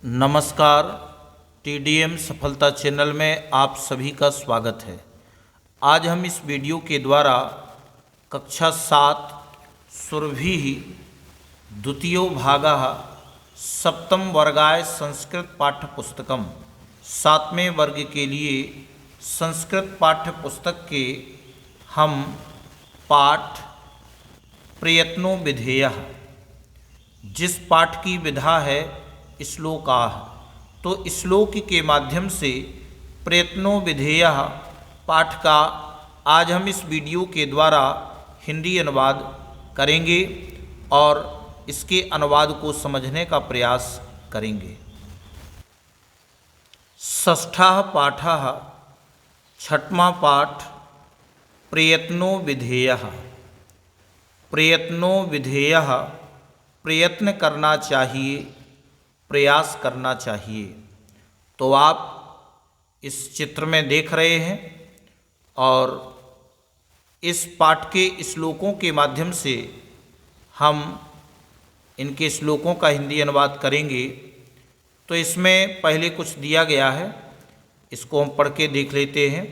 नमस्कार। टीडीएम सफलता चैनल में आप सभी का स्वागत है। आज हम इस वीडियो के द्वारा कक्षा 7 सुरभि द्वितीयो भागः सप्तम वर्गाय संस्कृत पाठ्य पुस्तकम 7वें वर्ग के लिए संस्कृत पाठ्य पुस्तक के हम पाठ प्रयत्नो विधेयः जिस पाठ की विधा है श्लोकाः, तो श्लोक के माध्यम से प्रयत्नो विधेयः पाठ का आज हम इस वीडियो के द्वारा हिंदी अनुवाद करेंगे और इसके अनुवाद को समझने का प्रयास करेंगे। षष्ठः पाठः, छठवां पाठ प्रयत्नो विधेयः। प्रयत्नो विधेयः प्रयत्न करना चाहिए, प्रयास करना चाहिए। तो आप इस चित्र में देख रहे हैं और इस पाठ के श्लोकों के माध्यम से हम इनके श्लोकों का हिंदी अनुवाद करेंगे। तो इसमें पहले कुछ दिया गया है, इसको हम पढ़ के देख लेते हैं।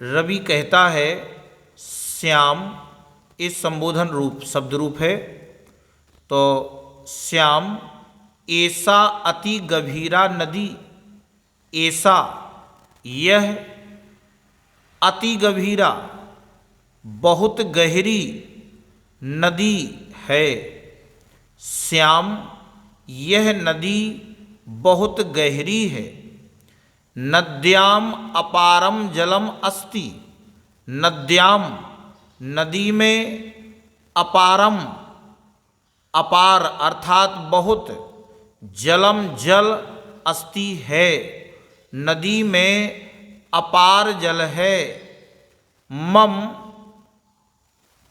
रवि कहता है श्याम, इस संबोधन रूप शब्द रूप है। तो श्याम, ऐसा अति गभीरा नदी, ऐसा यह अति गभीरा बहुत गहरी नदी है। श्याम, यह नदी बहुत गहरी है। नद्याम अपारम जलम अस्ति, नद्याम नदी में अपारम अपार अर्थात बहुत, जलम जल अस्ति है, नदी में अपार जल है। मम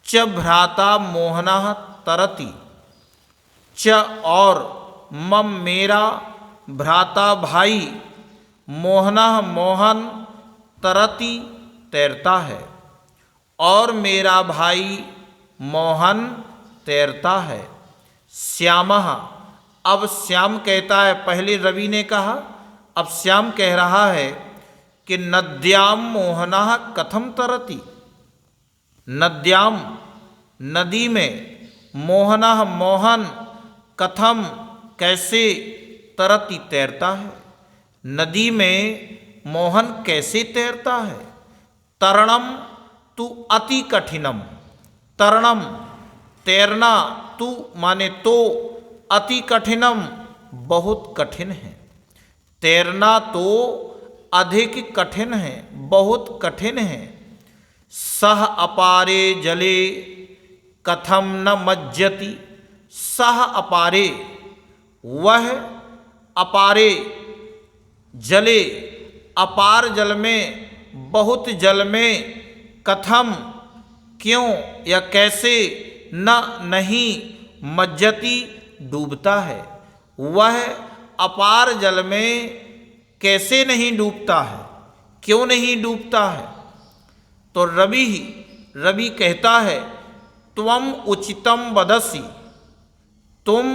च भ्राता मोहनः तरति, च और मम मेरा, भ्राता भाई, मोहनः मोहन, तरति तैरता है, और मेरा भाई मोहन तैरता है। श्यामः, अब श्याम कहता है, पहले रवि ने कहा, अब श्याम कह रहा है कि नद्याम मोहनः कथम तरति, नद्याम नदी में, मोहनः मोहन, कथम कैसे, तरति तैरता है, नदी में मोहन कैसे तैरता है। तरणम तु अति कठिनम, तरणम तैरना, तू माने तो, अति कठिनम बहुत कठिन है, तैरना तो अधिक कठिन है, बहुत कठिन है। सह अपारे जले कथम न मज्जति, सह अपारे वह, अपारे जले अपार जल में, बहुत जल में, कथम क्यों या कैसे, न नहीं, मज्जति डूबता है, वह अपार जल में कैसे नहीं डूबता है, क्यों नहीं डूबता है। तो रवि कहता है त्वम उचितम वदसि, तुम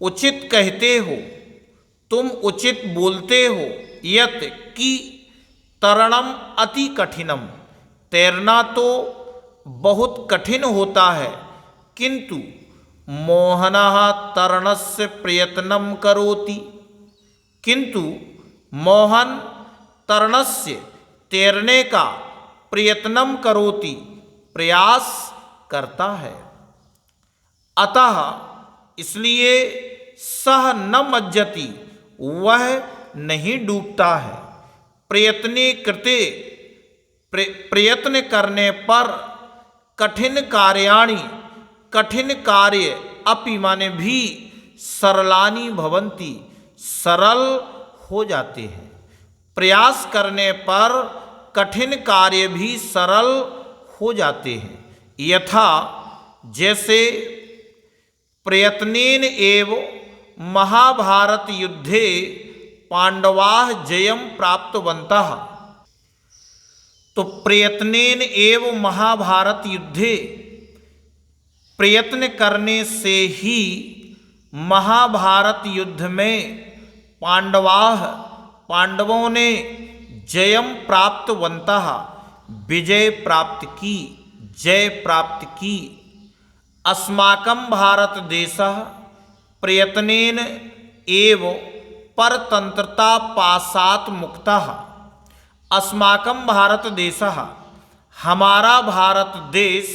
उचित कहते हो, तुम उचित बोलते हो। यत कि तरणम अति कठिनम, तैरना तो बहुत कठिन होता है, किंतु मोहनः तरणस्य प्रयत्नं करोति, किंतु मोहन तरणस्य तैरने का प्रयत्नं करोति प्रयास करता है। अतः इसलिए सह न मज्जति, वह नहीं डूबता है। प्रयत्ने कृते, प्रयत्न करने पर, कठिन कार्याणि, कठिन कार्य, अपि माने भी, सरलानि भवन्ति सरल हो जाते हैं। प्रयास करने पर कठिन कार्य भी सरल हो जाते हैं। यथा जैसे प्रयत्नेन एव महाभारत युद्धे पांडवाः जयं प्राप्तवन्तः। तो प्रयत्नेन एव महाभारत युद्धे, प्रयत्न करने से ही महाभारत युद्ध में पांडवों ने जयम प्राप्तवन्तः विजय प्राप्त की। अस्माकं भारत देशः प्रयत्नेन एव परतंत्रता पाशात् मुक्तः। अस्माकं भारत देशः हमारा भारत देश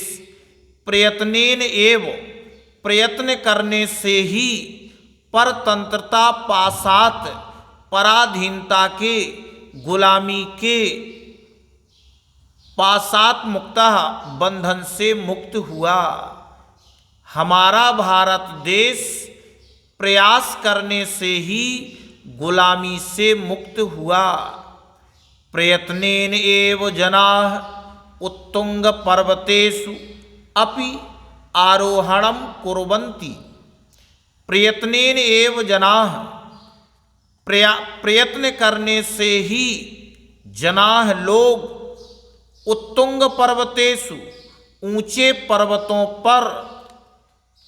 प्रयत्नेन एव प्रयत्न करने से ही परतंत्रता पाशात् पराधीनता के गुलामी के पाशात् मुक्तः बंधन से मुक्त हुआ। हमारा भारत देश प्रयास करने से ही गुलामी से मुक्त हुआ। प्रयत्नेन एव जनाः उत्तुंग पर्वतेषु अपि आरोहणं कुर्वन्ति। प्रयत्नेन एव जनाः प्रयत्न करने से ही जनाः लोग उत्तुंग पर्वतेषु ऊंचे पर्वतों पर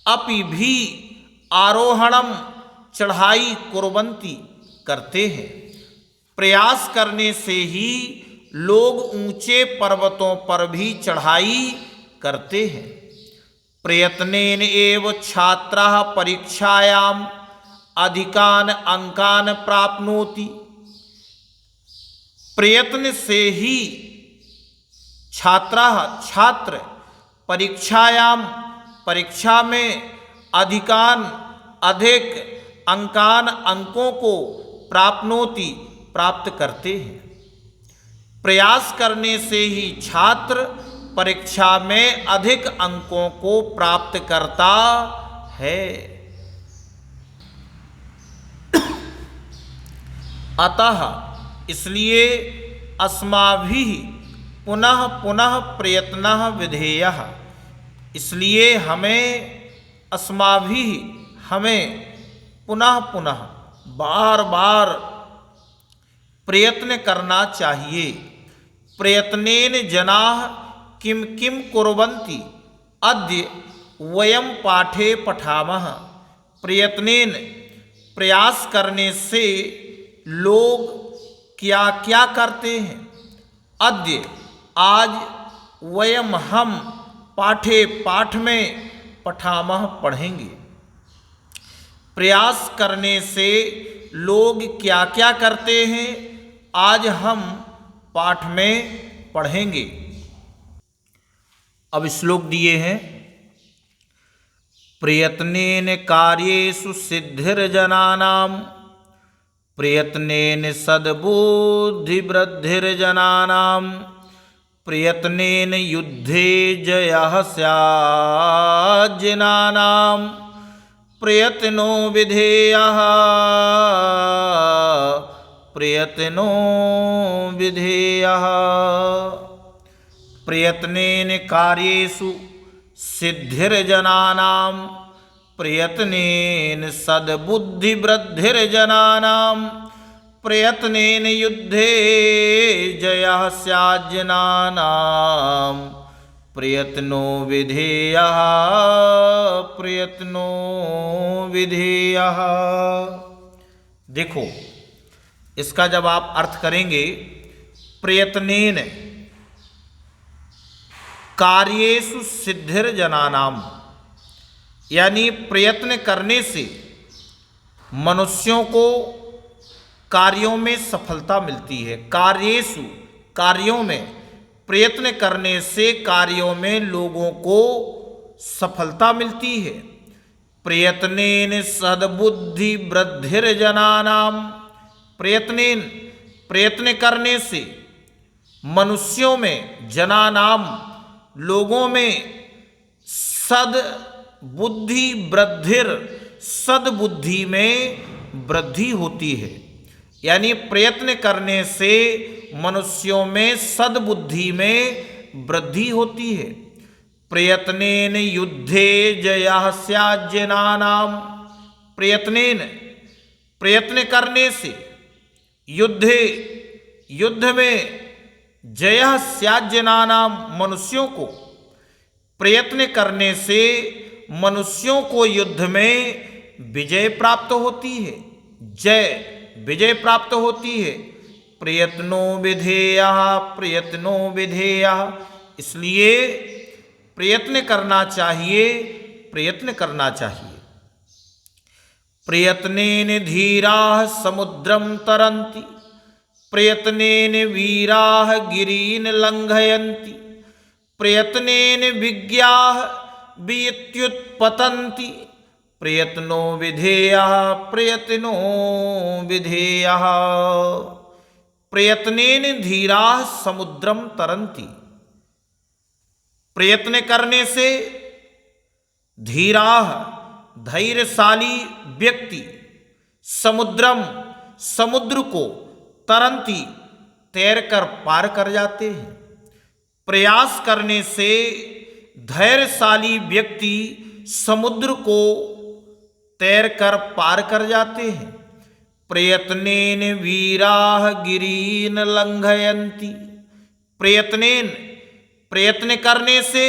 अपि भी आरोहणम चढ़ाई कुर्वन्ति करते हैं। प्रयास करने से ही लोग ऊंचे पर्वतों पर भी चढ़ाई करते हैं। प्रयत्नेन एव छात्रः परीक्षायाम् अधिकान अंकान प्राप्नोति। प्रयत्न से ही छात्र परीक्षा में अधिक अंकों को प्राप्त करते हैं। प्रयास करने से ही छात्र परीक्षा में अधिक अंकों को प्राप्त करता है। अतः इसलिए अस्माभिः पुनः पुनः प्रयत्नः विधेयः। इसलिए हमें पुनः पुनः बार बार प्रयत्न करना चाहिए। प्रयत्नेन जनाः किं किं कुर्वन्ति अद्य वयं पाठे पठामः। प्रयत्नेन प्रयास करने से लोग क्या क्या करते हैं। अद्य आज वयम हम पाठ में पठामः पढ़ेंगे। प्रयास करने से लोग क्या क्या करते हैं आज हम पाठ में पढ़ेंगे। अब श्लोक दिए हैं। प्रयत्नेन कार्येषु सिद्धिर्जनानां प्रयत्नेन सद्बुद्धिवृद्धिर्जनानां प्रयत्नेन युद्धे जयः स्याज्जनानां प्रयत्नो विधेयः प्रयत्नेन कार्येषु सिद्धिर्जनानां प्रयत्नेन सद्बुद्धिवृद्धिर्जनानां प्रयत्नेन युद्धे जयः स्याज्जनानां प्रयत्नो विधेयः। देखो, इसका जब आप अर्थ करेंगे, प्रयत्नेन कार्येषु सिद्धिर्जनानां, यानी प्रयत्न करने से मनुष्यों को कार्यों में सफलता मिलती है। कार्येषु कार्यों में, प्रयत्न करने से कार्यों में लोगों को सफलता मिलती है। प्रयत्नेन सद्बुद्धि वृद्धिर्जनानां, प्रयत्न करने से मनुष्यों में, जनानां लोगों में, सद्बुद्धि वृद्धिर सद्बुद्धि में वृद्धि होती है। यानी प्रयत्न करने से मनुष्यों में सद्बुद्धि में वृद्धि होती है। प्रयत्नेन युद्धे जयः स्याज्जनानां, प्रयत्न करने से युद्ध में जयः स्याज्जनानां, मनुष्यों को, प्रयत्न करने से मनुष्यों को युद्ध में विजय प्राप्त होती है, जय विजय प्राप्त होती है। प्रयत्नो विधेयः प्रयत्नो विधेयः, इसलिए प्रयत्न करना चाहिए, प्रयत्न करना चाहिए। प्रयत्नेन धीराः समुद्रं तरन्ति, प्रयत्नेन वीराः गिरीन् लङ्घयन्ति, प्रयत्नेन विज्ञाः वियत्युत्पतन्ति, प्रयत्नो विधेयः प्रयत्नो विधेयः। प्रयत्नेन धीराः समुद्रम तरन्ति, प्रयत्न करने से धीराः धैर्यशाली व्यक्ति समुद्रम समुद्र को तरंती तैरकर पार कर जाते हैं। प्रयास करने से धैर्यशाली व्यक्ति समुद्र को तैरकर पार कर जाते हैं। प्रयत्नेन वीराः गिरीन् लंघयन्ति, प्रयत्नेन प्रयत्न करने से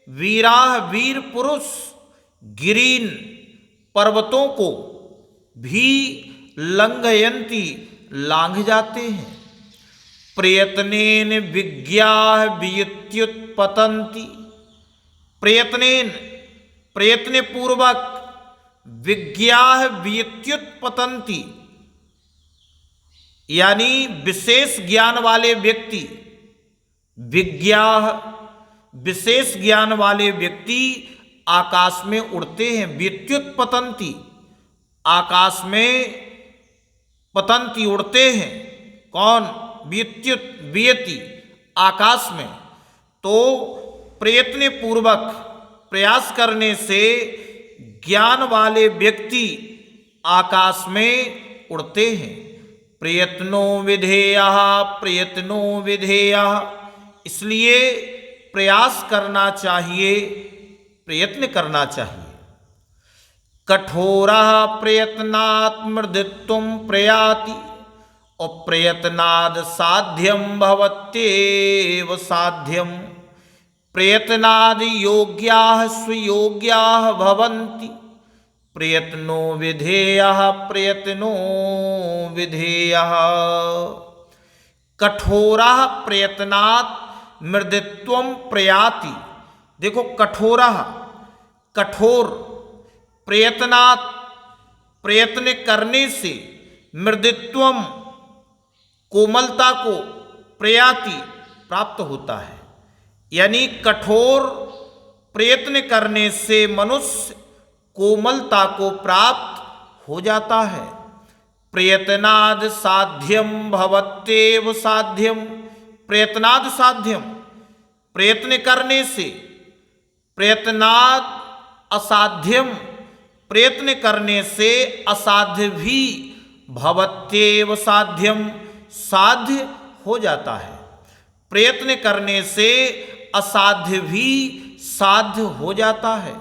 वीराः वीर पुरुष गिरीन पर्वतों को भी लंघयन्ति लांघ जाते हैं। प्रयत्नेन विज्ञाः वियत्युत्पतन्ति, प्रयत्नेन प्रयत्न पूर्वक विज्ञाः वियत्युत्पतन्ति, यानी विशेष ज्ञान वाले व्यक्ति, विज्ञाः विशेष ज्ञान वाले व्यक्ति आकाश में उड़ते हैं। विद्युत्पतंती आकाश में पतंती उड़ते हैं। कौन? विद्युत वियति आकाश में। तो प्रयत्न पूर्वक प्रयास करने से ज्ञान वाले व्यक्ति आकाश में उड़ते हैं। प्रयत्नो विधेयः प्रयत्नो विधेयः, इसलिए प्रयास करना चाहिए, प्रयत्न करना चाहिए। कठोरः प्रयत्नात् मृदुत्वं प्रयाति, और प्रयत्नाद् साध्यं भवत्येव साध्यं। प्रयत्नाद् योग्याः सुयोग्याः भवन्ति, प्रयत्नो विधेयः प्रयत्नो विधेयः। कठोरः प्रयत्नात् मृदुत्वं प्रयाति, देखो कठोरः कठोर, प्रयत्नात् प्रयत्न करने से, मृदुत्वम कोमलता को, प्रयाति प्राप्त होता है। यानी कठोर प्रयत्न करने से मनुष्य कोमलता को प्राप्त हो जाता है। प्रयत्नाद् साध्यम भवत्येव साध्यम, प्रयत्नाद् साध्यम प्रयत्न करने से, प्रयत्नाद् असाध्यम प्रयत्न करने से असाध्य भी भवत्येव साध्यम साध्य हो जाता है। प्रयत्न करने से असाध्य भी साध्य हो जाता है।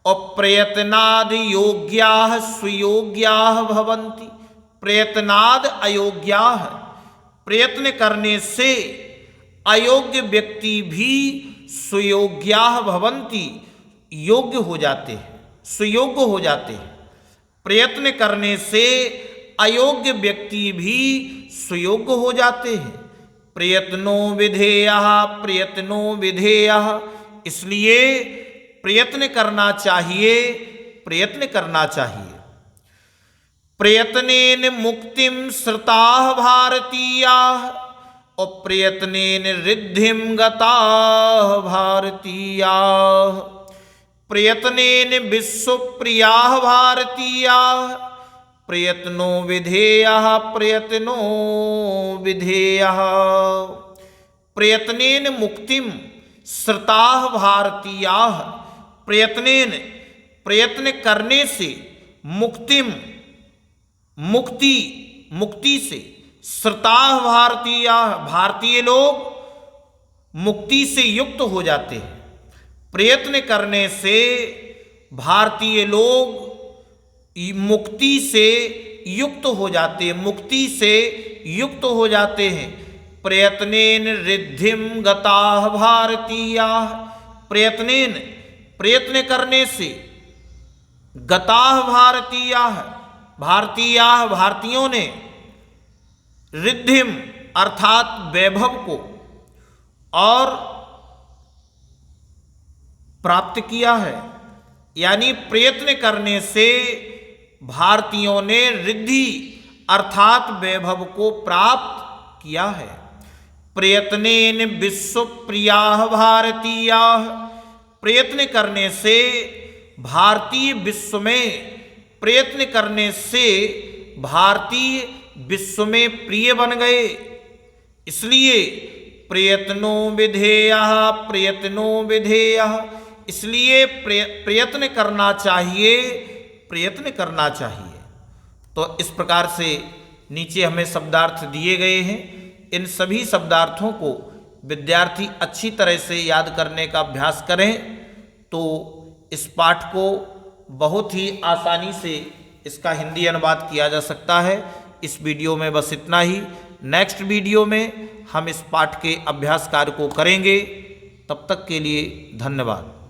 और प्रयत्नाद् योग्याः सुयोग्याः भवन्ति, प्रयत्नाद् अयोग्याः प्रयत्न करने से अयोग्य व्यक्ति भी सुयोग्याः भवन्ति योग्य हो जाते हैं, सुयोग्य हो जाते हैं। प्रयत्न करने से अयोग्य व्यक्ति भी सुयोग्य हो जाते हैं। प्रयत्नो विधेयः प्रयत्नो विधेयः, इसलिए प्रयत्न करना चाहिए, प्रयत्न करना चाहिए। प्रयत्नेन मुक्तिं श्रुताः भारतीयाः, और प्रयत्नेन रिद्धिं गताः भारतीयाः। प्रयत्नेन विश्वप्रियाः भारतीयाः, प्रयत्नो विधेयः प्रयत्नो विधेयः। प्रयत्नेन मुक्तिं श्रुताः भारतीयाः, प्रयत्नेन प्रयत्न करने से मुक्तिम मुक्ति, मुक्ति से, श्रुताः भारतीयाः भारतीय लोग मुक्ति से युक्त हो जाते हैं। प्रयत्न करने से भारतीय लोग मुक्ति से युक्त हो जाते हैं, मुक्ति से युक्त हो जाते हैं। प्रयत्नेन रिद्धिं गताः भारतीयाः, प्रयत्नेन प्रयत्न करने से गताः भारतीयाः, भारतीयाः भारतीयों ने, रिद्धिम अर्थात वैभव को, और प्राप्त किया है, यानी प्रयत्न करने से भारतीयों ने रिद्धि अर्थात वैभव को प्राप्त किया है। प्रयत्नेन विश्वप्रियाः भारतीयाः, प्रयत्न करने से भारतीय विश्व में, प्रयत्न करने से भारतीय विश्व में प्रिय बन गए। इसलिए प्रयत्नो विधेयः, प्रयत्नो विधेयः, इसलिए प्रयत्न करना चाहिए, प्रयत्न करना चाहिए। तो इस प्रकार से नीचे हमें शब्दार्थ दिए गए हैं। इन सभी शब्दार्थों को विद्यार्थी अच्छी तरह से याद करने का अभ्यास करें तो इस पाठ को बहुत ही आसानी से इसका हिंदी अनुवाद किया जा सकता है। इस वीडियो में बस इतना ही। नेक्स्ट वीडियो में हम इस पाठ के अभ्यास कार्य को करेंगे। तब तक के लिए धन्यवाद।